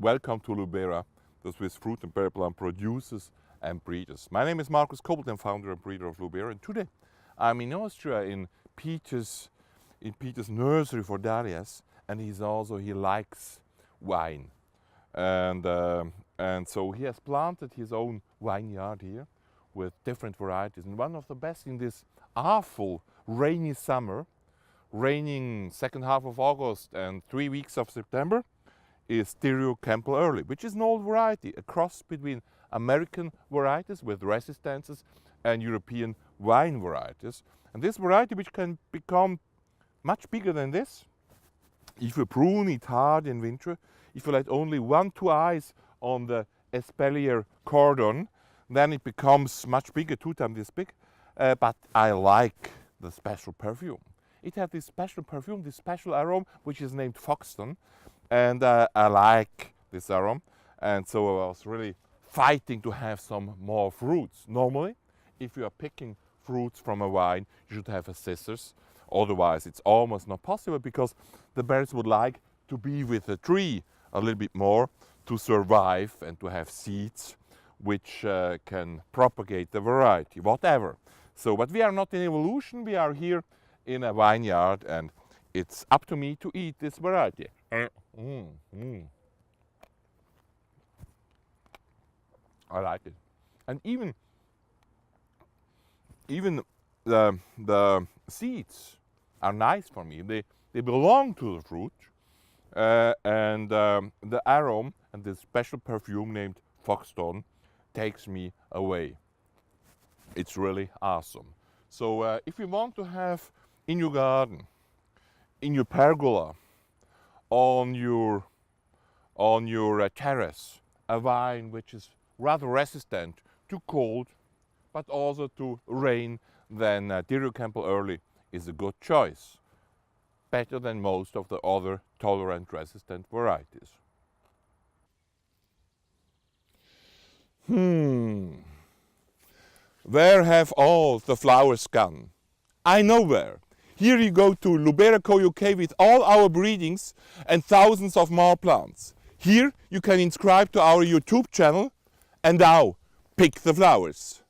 Welcome to Lubera, the Swiss fruit and berry plant producers and breeders. My name is Markus Kobelt, I'm founder and breeder of Lubera, and today I'm in Austria in Peter's nursery for dahlias, and he likes wine, and so he has planted his own vineyard here with different varieties. And one of the best in this awful rainy summer, raining second half of August and 3 weeks of September, is Dirju Campbell Early, which is an old variety, a cross between American varieties with resistances and European wine varieties. And this variety, which can become much bigger than this, if you prune it hard in winter, if you let only 1-2 eyes on the Espalier cordon, then it becomes much bigger, 2 times this big. But I like the special perfume. It has this special perfume, this special aroma, which is named foxton. And I like this aroma, and so I was really fighting to have some more fruits. Normally, if you are picking fruits from a vine, you should have a scissors. Otherwise, it's almost not possible, because the berries would like to be with the tree a little bit more to survive and to have seeds which can propagate the variety, whatever. So, but we are not in evolution, we are here in a vineyard, and it's up to me to eat this variety. I like it. And even the seeds are nice for me. They belong to the fruit, and the aroma and the special perfume named foxton takes me away. It's really awesome. So if you want to have in your garden, in your pergola, on your terrace, a vine which is rather resistant to cold, but also to rain, then Dirju Campbell Early is a good choice. Better than most of the other tolerant resistant varieties. Where have all the flowers gone? I know where. Here you go to Lubera.co UK with all our breedings and thousands of more plants. Here you can subscribe to our YouTube channel, and now pick the flowers.